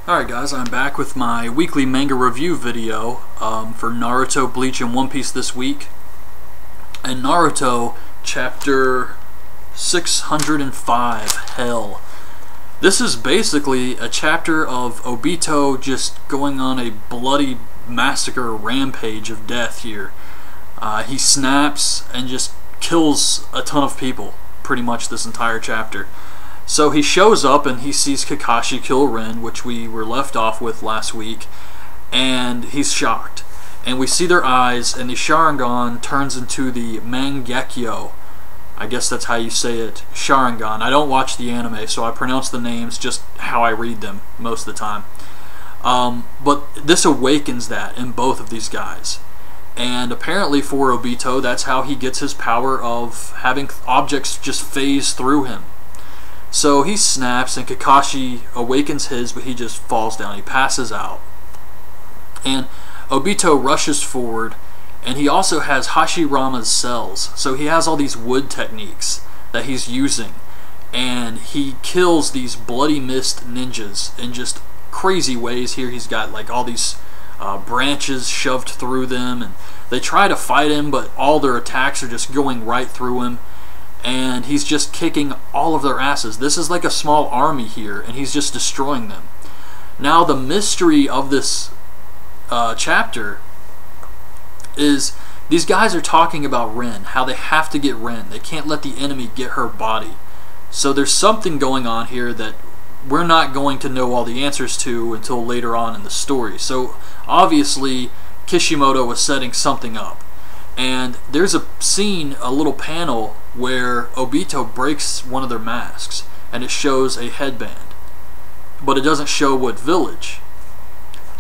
Alright guys, I'm back with my weekly manga review video for Naruto, Bleach, and One Piece this week. And Naruto, chapter 605, Hell. This is basically a chapter of Obito just going on a bloody massacre rampage of death here. He snaps and just kills a ton of people, pretty much this entire chapter. So he shows up and he sees Kakashi kill Rin, which we were left off with last week, and he's shocked. And we see their eyes, and the Sharingan turns into the Mangekyo. I guess that's how you say it, Sharingan. I don't watch the anime, so I pronounce the names just how I read them most of the time. But this awakens that in both of these guys. And apparently for Obito, that's how he gets his power of having objects just phase through him. So he snaps, and Kakashi awakens his, but he just falls down. He passes out. And Obito rushes forward, and he also has Hashirama's cells. So he has all these wood techniques that he's using. And he kills these bloody mist ninjas in just crazy ways. Here he's got like all these branches shoved through them, and they try to fight him, but all their attacks are just going right through him. And he's just kicking all of their asses. This is like a small army here, and he's just destroying them. Now the mystery of this chapter is these guys are talking about Rin, how they have to get Rin. They can't let the enemy get her body. So there's something going on here that we're not going to know all the answers to until later on in the story. So obviously Kishimoto was setting something up. And there's a scene, a little panel, where Obito breaks one of their masks, and it shows a headband. But it doesn't show what village.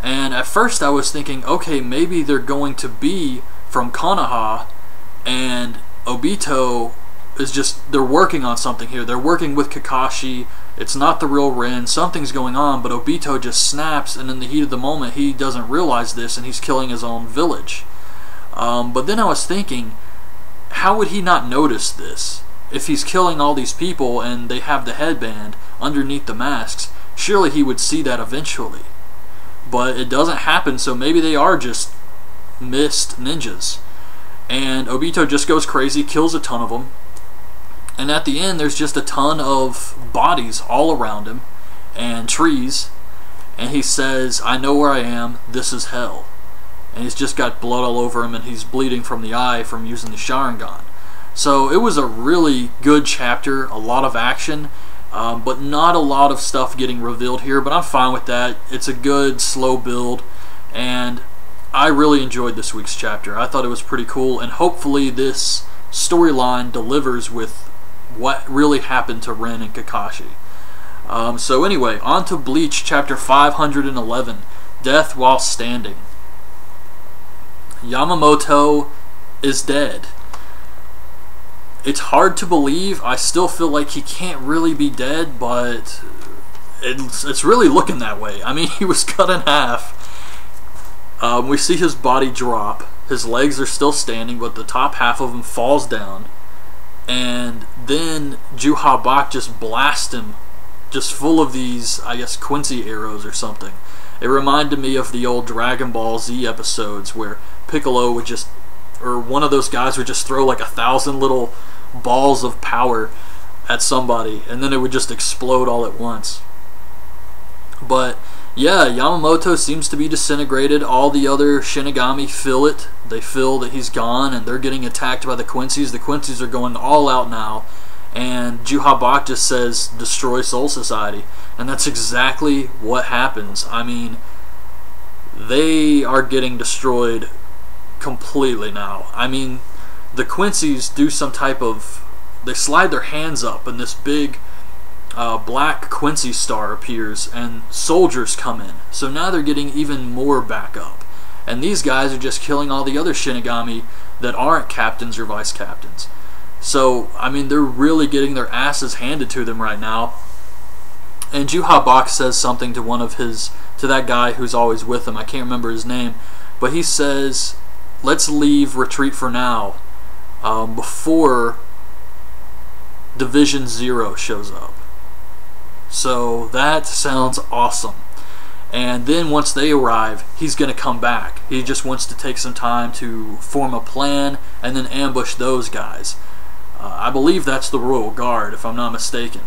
And at first I was thinking, okay, maybe they're going to be from Konoha, and Obito is just, they're working on something here. They're working with Kakashi. It's not the real Rin. Something's going on, but Obito just snaps, and in the heat of the moment, he doesn't realize this, and he's killing his own village. But then I was thinking, how would he not notice this? If he's killing all these people and they have the headband underneath the masks, surely he would see that eventually. But it doesn't happen, so maybe they are just mist ninjas. And Obito just goes crazy, kills a ton of them. And at the end, there's just a ton of bodies all around him, and trees. And he says, "I know where I am, this is hell." And he's just got blood all over him, and he's bleeding from the eye from using the Sharingan. So it was a really good chapter, a lot of action, but not a lot of stuff getting revealed here, but I'm fine with that. It's a good, slow build, and I really enjoyed this week's chapter. I thought it was pretty cool, and hopefully this storyline delivers with what really happened to Rin and Kakashi. So anyway, on to Bleach, chapter 511, Death While Standing. Yamamoto is dead. It's hard to believe. I still feel like he can't really be dead, but it's really looking that way. I mean, he was cut in half. We see his body drop. His legs are still standing, but the top half of him falls down. And then Juhabak just blasts him, just full of these, I guess, Quincy arrows or something. It reminded me of the old Dragon Ball Z episodes where Piccolo would just, or one of those guys would just throw like 1,000 little balls of power at somebody, and then it would just explode all at once. But yeah, Yamamoto seems to be disintegrated. All the other Shinigami feel it. They feel that he's gone, and they're getting attacked by the Quincy's. The Quincy's are going all out now, and Juhabak just says, "Destroy Soul Society." And that's exactly what happens. I mean, they are getting destroyed completely now. I mean, the Quincy's do some type of, they slide their hands up, and this big black Quincy star appears, and soldiers come in. So now they're getting even more backup. And these guys are just killing all the other Shinigami that aren't captains or vice captains. So, I mean, they're really getting their asses handed to them right now. And Juhabak says something to one of his, to that guy who's always with him. I can't remember his name, but he says, "Let's leave, retreat for now, before Division 0 shows up." So that sounds awesome. And then once they arrive, he's going to come back. He just wants to take some time to form a plan and then ambush those guys. I believe that's the Royal Guard, if I'm not mistaken.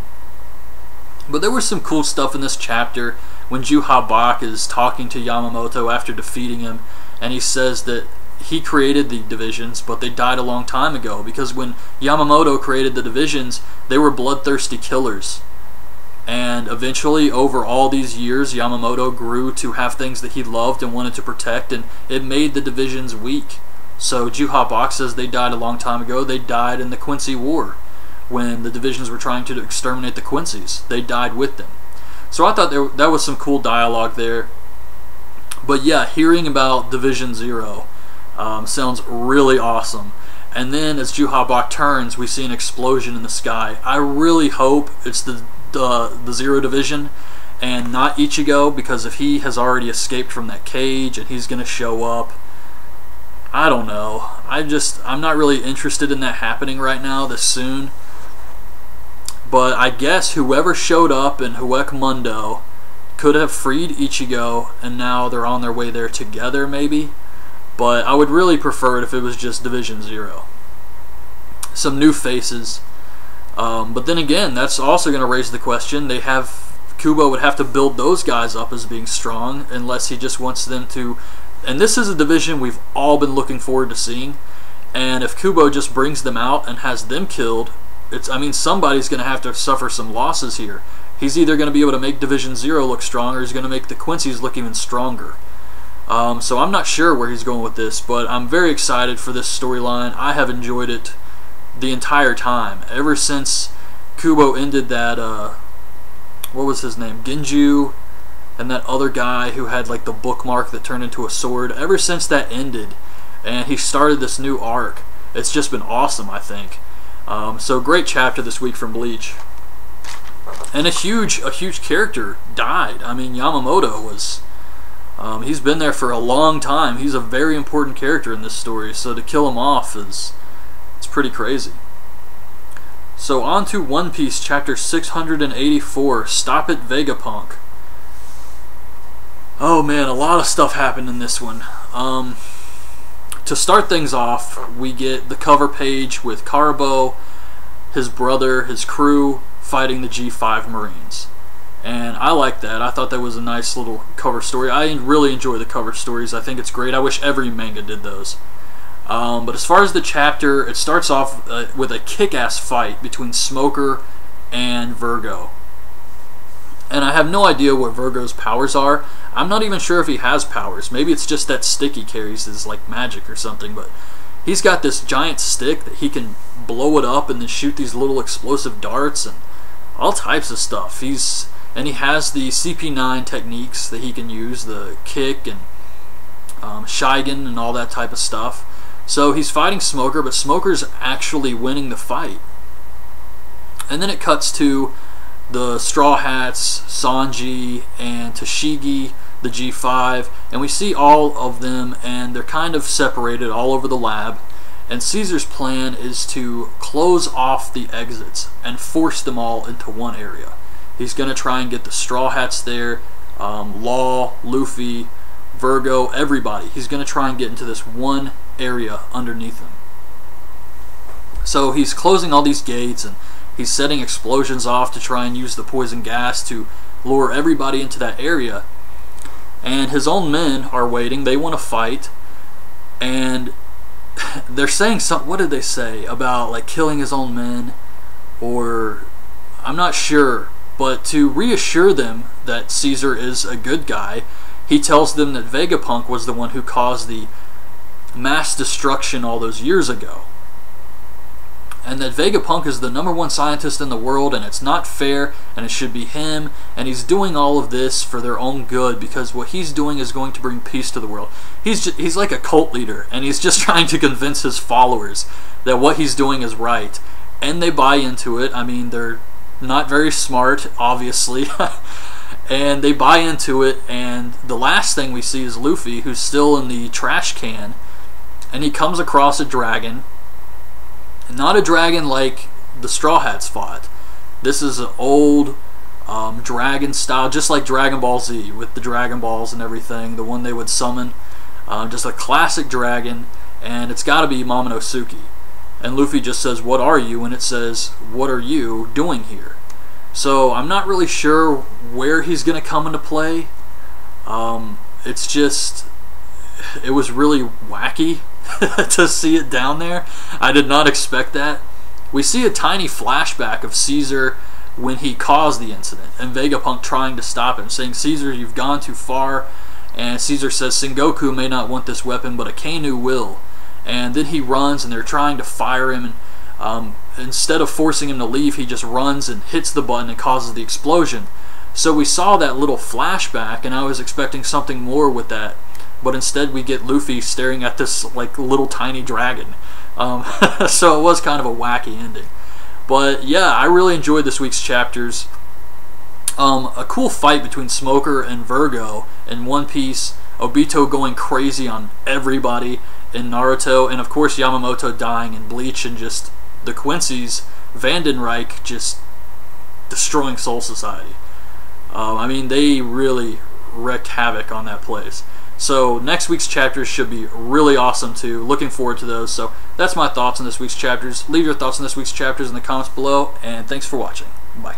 But there was some cool stuff in this chapter when Ju-Ha-Bak is talking to Yamamoto after defeating him, and he says that he created the divisions, but they died a long time ago, because when Yamamoto created the divisions, they were bloodthirsty killers. And eventually, over all these years, Yamamoto grew to have things that he loved and wanted to protect, and it made the divisions weak. So Ju-Ha-Bak says they died a long time ago. They died in the Quincy War, when the divisions were trying to exterminate the Quincy's. They died with them. So I thought that was some cool dialogue there. But yeah, hearing about Division Zero sounds really awesome. And then as Ju-Ha-Bak turns, we see an explosion in the sky. I really hope it's the Zero Division and not Ichigo, because if he has already escaped from that cage and he's going to show up, I don't know. I'm not really interested in that happening right now this soon. But I guess whoever showed up in Hueck Mundo could have freed Ichigo, and now they're on their way there together, maybe. But I would really prefer it if it was just Division Zero. Some new faces. But then again, that's also going to raise the question. Kubo would have to build those guys up as being strong, unless he just wants them to. And this is a division we've all been looking forward to seeing. And if Kubo just brings them out and has them killed, somebody's going to have to suffer some losses here. He's either going to be able to make Division Zero look strong, or he's going to make the Quincy's look even stronger. So I'm not sure where he's going with this, but I'm very excited for this storyline. I have enjoyed it the entire time. Ever since Kubo ended that, what was his name? Genju, and that other guy who had like the bookmark that turned into a sword. Ever since that ended, and he started this new arc, it's just been awesome, I think. So great chapter this week from Bleach. And a huge character died. I mean, Yamamoto was, he's been there for a long time. He's a very important character in this story, so to kill him off it's pretty crazy. So on to One Piece chapter 684, Stop It Vegapunk. Oh man, a lot of stuff happened in this one. To start things off, we get the cover page with Karabo, his brother, his crew, fighting the G5 Marines. And I like that. I thought that was a nice little cover story. I really enjoy the cover stories. I think it's great. I wish every manga did those. But as far as the chapter, it starts off with a kick-ass fight between Smoker and Virgo. And I have no idea what Virgo's powers are. I'm not even sure if he has powers. Maybe it's just that stick he carries is like magic or something. But he's got this giant stick that he can blow it up and then shoot these little explosive darts and all types of stuff. He has the CP9 techniques that he can use, the kick and Shigen and all that type of stuff. So he's fighting Smoker, but Smoker's actually winning the fight. And then it cuts to the Straw Hats, Sanji, and Tashigi, the G5, and we see all of them, and they're kind of separated all over the lab. And Caesar's plan is to close off the exits and force them all into one area. He's going to try and get the Straw Hats there, Law, Luffy, Virgo, everybody. He's going to try and get into this one area underneath him. So he's closing all these gates, and he's setting explosions off to try and use the poison gas to lure everybody into that area. And his own men are waiting. They want to fight. And they're saying something. What did they say about like killing his own men? Or I'm not sure. But to reassure them that Caesar is a good guy, he tells them that Vegapunk was the one who caused the mass destruction all those years ago. And that Vegapunk is the *1 scientist in the world, and it's not fair, and it should be him, and he's doing all of this for their own good, because what he's doing is going to bring peace to the world. He's like a cult leader, and he's just trying to convince his followers that what he's doing is right. And they buy into it. I mean, they're not very smart, obviously. And they buy into it, and the last thing we see is Luffy, who's still in the trash can, and he comes across a dragon. Not a dragon like the Straw Hats fought. This is an old dragon style, just like Dragon Ball Z with the Dragon Balls and everything, the one they would summon, just a classic dragon, and it's got to be Momonosuke. And Luffy just says, "What are you?" and it says, "What are you doing here?" So I'm not really sure where he's going to come into play. It's just, it was really wacky to see it down there. I did not expect that. We see a tiny flashback of Caesar when he caused the incident, and Vegapunk trying to stop him, saying, "Caesar, you've gone too far." And Caesar says, "Sengoku may not want this weapon, but Akainu will." And then he runs, and they're trying to fire him, and instead of forcing him to leave, he just runs and hits the button and causes the explosion. So we saw that little flashback, and I was expecting something more with that, but instead we get Luffy staring at this like little tiny dragon. So it was kind of a wacky ending. But yeah, I really enjoyed this week's chapters. A cool fight between Smoker and Virgo in One Piece, Obito going crazy on everybody in Naruto, and of course Yamamoto dying in Bleach, and just the Quincy's, Vandenreich just destroying Soul Society. I mean, they really wreaked havoc on that place. So next week's chapters should be really awesome too. Looking forward to those. So that's my thoughts on this week's chapters. Leave your thoughts on this week's chapters in the comments below, and thanks for watching. Bye.